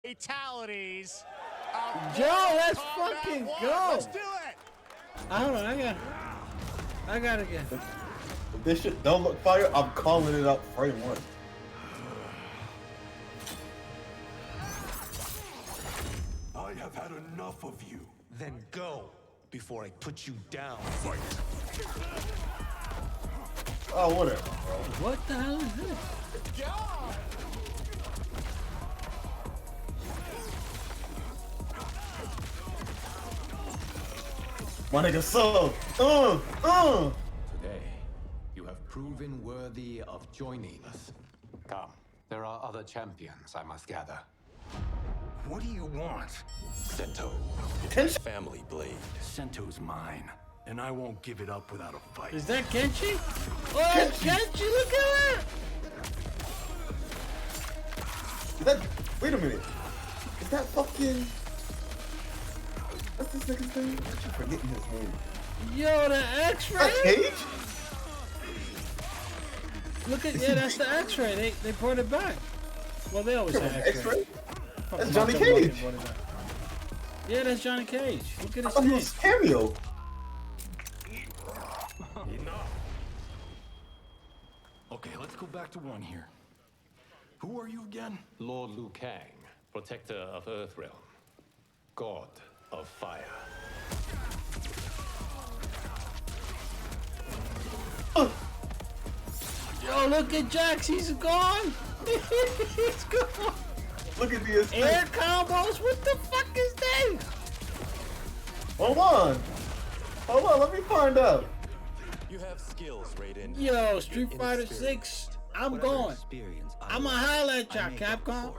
Fatalities. Joe, let's fucking go. Let's do it. Hold on, I got it again. If this shit don't look fire, I'm calling it up frame one. I have had enough of you. Then go before I put you down. Fight. Oh, whatever, bro. What the hell is this? My nigga so. Today, you have proven worthy of joining us. Come, there are other champions I must gather. What do you want? Sento. Kenshi? Family blade. Sento's mine, and I won't give it up without a fight. Is that Kenshi? Oh, Kenshi, look at that! Is that? Wait a minute. Is that fucking? What's this nigga's name? I keep forgetting his name. Yo, the X-ray? That Cage? Look at, yeah, that's the X-ray. They brought it back. Well, they always have X-ray. That's Johnny Cage. Yeah, that's Johnny Cage. Look at I his thought he name. was cameo. Enough. Okay, let's go back to one here. Who are you again? Lord Liu Kang, protector of Earthrealm, god of fire. Yo, look at Jax. He's gone. He's gone. Look at the Air combos. What the fuck is that? Hold on. Hold on. Let me find out. You have skills, Raiden. Yo, Street Fighter 6. I'm going. I'm gonna highlight y'all, Capcom.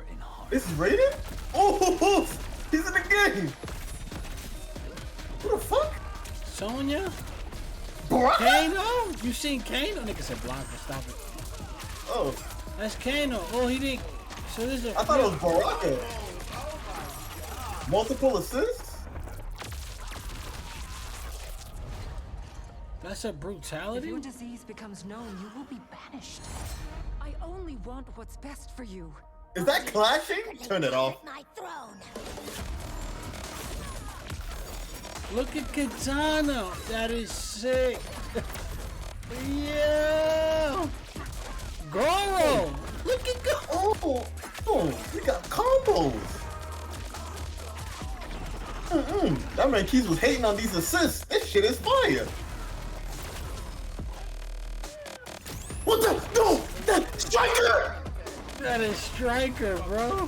This is Raiden? Oh, he's in the game. Who the fuck? Sonya? Baraka? Kano? You seen Kano? Nigga said Blanca, stop it. Oh, That's Kano. Oh, he didn't. So this is a. I thought it was Baraka. Multiple assists? That's a If brutality? your disease becomes known, you will be banished. I only want what's best for you. Is that clashing? Turn it off. My throne. Look at Katana. That is sick. Yeah. Goro. Look at Goro. Oh, he got combos. That man Keys was hating on these assists. This shit is fire. What the? No! That Striker! That is Striker, bro.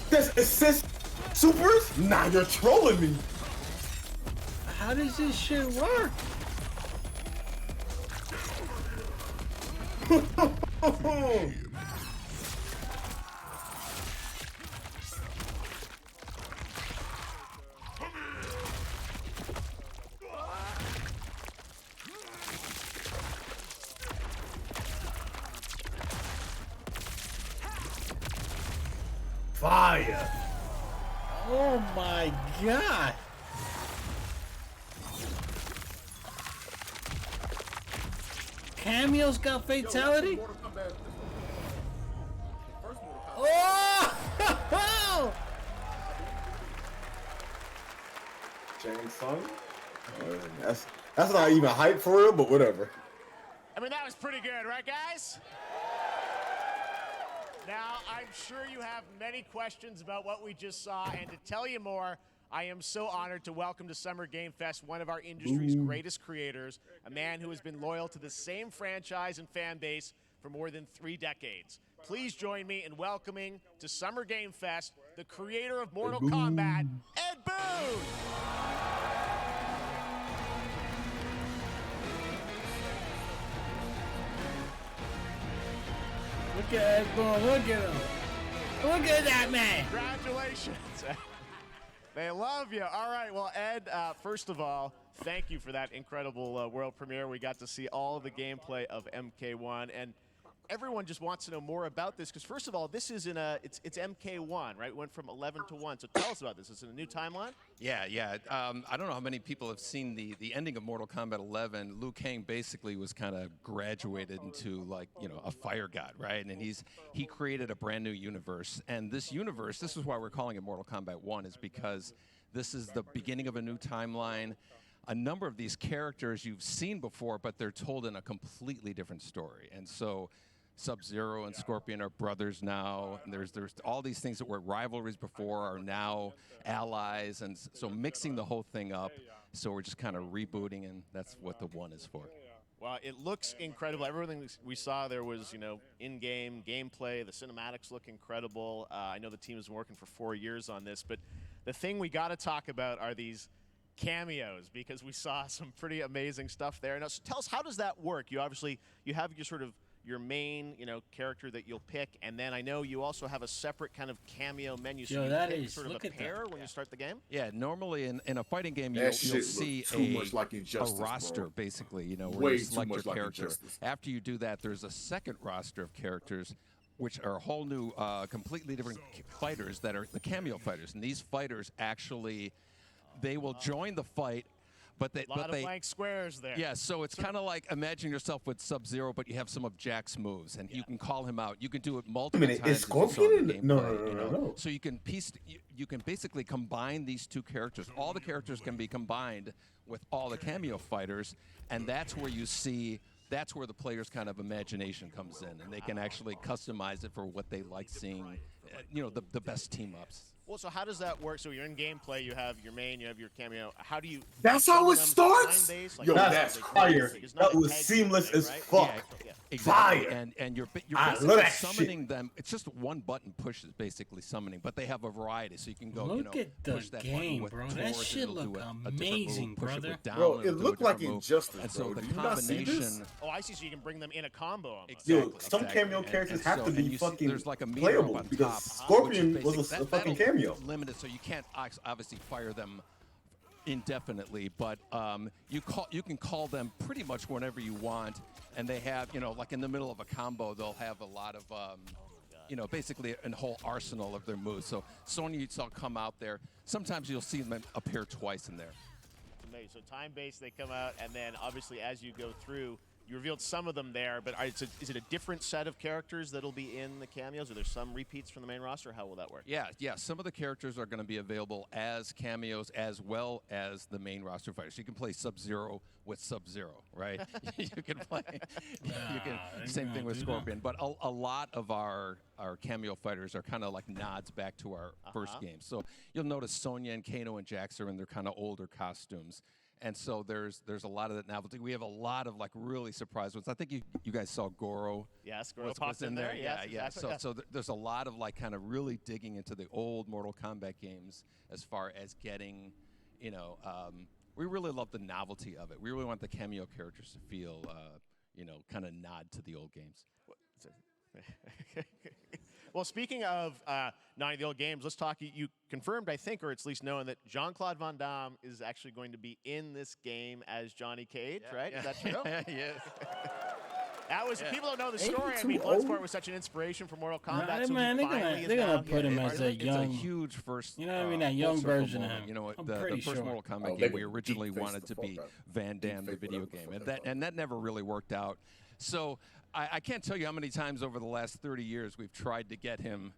That's assist supers? Nah, you're trolling me. How does this shit work? Fire. Oh my god. Cameo's got fatality? Oh! James Song? That's not even hype for real, but whatever. I mean, that was pretty good, right, guys? Now, I'm sure you have many questions about what we just saw, and to tell you more, I am so honored to welcome to Summer Game Fest one of our industry's greatest creators, a man who has been loyal to the same franchise and fan base for more than 3 decades. Please join me in welcoming to Summer Game Fest the creator of Mortal Kombat, Ed Boon! Look at Ed Boon, look at him. Look at that man. Congratulations. They love you. All right, well, Ed, first of all, thank you for that incredible world premiere. We got to see all of the gameplay of MK1. And everyone just wants to know more about this because first of all, this is it's MK1, right? It went from 11 to 1. So tell us about this. Is it a new timeline? Yeah. I don't know how many people have seen the ending of Mortal Kombat 11. Liu Kang basically was kind of graduated into like a fire god, right? And he created a brand new universe. And this universe, this is why we're calling it Mortal Kombat 1, is because this is the beginning of a new timeline. A number of these characters you've seen before, but they're told in a completely different story. And so Sub-Zero and Scorpion are brothers now, and there's all these things that were rivalries before are now allies, and so mixing the whole thing up. So we're just kind of rebooting, and that's what the 1 is for. Well, it looks incredible. Everything we saw there was, in-game gameplay. The cinematics look incredible. I know the team has been working for 4 years on this, but the thing we got to talk about are these cameos, because we saw some pretty amazing stuff there. Now, so tell us, how does that work? You have your sort of your main, character that you'll pick, and then I know you also have a separate kind of cameo menu. So you pick sort of a pair when you start the game. Yeah, normally in a fighting game, you'll see a roster, basically, where you select your character. After you do that, there's a second roster of characters, which are a whole new, completely different fighters that are the cameo fighters, and these fighters actually. They will join the fight, but they... A lot of blank squares there. Yeah, so it's kind of like imagine yourself with Sub-Zero, but you have some of Jack's moves, and you can call him out. You can do it multiple times. Is Scorpion? No. So you can basically combine these two characters. All the characters can be combined with all the cameo fighters, and that's where you see... That's where the player's kind of imagination comes in, and they can actually customize it for what they like seeing, the best team-ups. Well, so how does that work? So you're in gameplay, you have your main, you have your cameo. How do you... That's how it starts? Like, yo, that's fire. That was seamless as fuck. Yeah, exactly. Fire. And you're basically summoning them. It's just one button push is basically summoning, but they have a variety, so you can go, Look at the push that game, button bro. with That towards, shit it'll look do a amazing, different move, push it brother. with down, Bro, it'll it do a looked like different move. Injustice, And so bro. the Did you not see this? combination... Oh, I see. So you can bring them in a combo almost. Exactly. Yo, some cameo characters have to be fucking there's like a meter playable up on because top, Scorpion which is was a fucking that'll cameo. Limited, so you can't obviously fire them indefinitely, but you can call them pretty much whenever you want, and they have like in the middle of a combo they'll have a lot of basically a whole arsenal of their moves. So Sonya you saw come out there. Sometimes you'll see them appear twice in there. Amazing. So time-based, they come out, and then obviously as you go through, you revealed some of them there, but is it a different set of characters that'll be in the cameos? Are there some repeats from the main roster? How will that work? Yeah. Some of the characters are going to be available as cameos as well as the main roster fighters. You can play Sub-Zero with Sub-Zero, right? You can play. Same thing with Scorpion. But a lot of our cameo fighters are kind of like nods back to our first game. So you'll notice Sonya and Kano and Jax are in their kind of older costumes. And so there's a lot of that novelty. We have a lot of like really surprise ones. I think you guys saw Goro. Yes, Goro popped in there. Yeah. Exactly. So there's a lot of like kind of really digging into the old Mortal Kombat games as far as getting, we really love the novelty of it. We really want the cameo characters to feel, kind of nod to the old games. Well, speaking of not the old games, let's talk. You confirmed, I think, or it's at least known that Jean-Claude Van Damme is actually going to be in this game as Johnny Cage, right? Is that true? Yes. That was people don't know the story. I mean, Bloodsport was such an inspiration for Mortal Kombat. So man, they're gonna put him as a young. It's a huge first. That young version of him. The first Mortal Kombat game we originally wanted to be Van Damme, the video game, and that never really worked out. So I can't tell you how many times over the last 30 years we've tried to get him.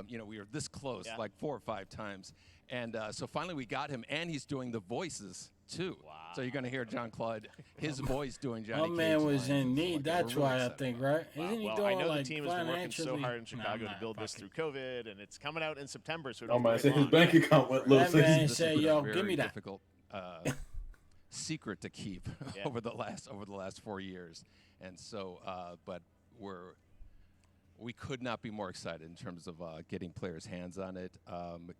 We were this close, like 4 or 5 times. And so finally we got him, and he's doing the voices, too. Wow. So you're going to hear Jean-Claude, his voice doing Johnny Cage. My man was in need. That's why I think, right? Wow. Isn't he Well, doing I know like the team has been working so hard in Chicago to build this through COVID, and it's coming out in September. So His bank account went low. That man said, "Yo, give me that." Difficult secret to keep over the last 4 years, and so, but we could not be more excited in terms of getting players' hands on it.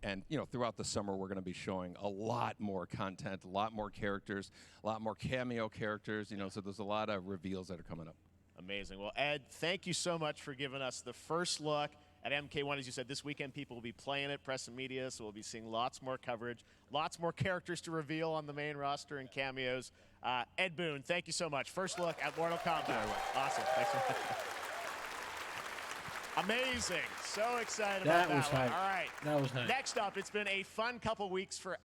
And, throughout the summer, we're going to be showing a lot more content, a lot more characters, a lot more cameo characters, so there's a lot of reveals that are coming up. Amazing. Well, Ed, thank you so much for giving us the first look at MK1. As you said, this weekend people will be playing it, press and media, so we'll be seeing lots more coverage, lots more characters to reveal on the main roster and cameos. Ed Boon, thank you so much. First look at Mortal Kombat. Awesome. Thanks so much. Amazing. So excited That about was that one. hype. All right. That was hype. Next up, it's been a fun couple weeks for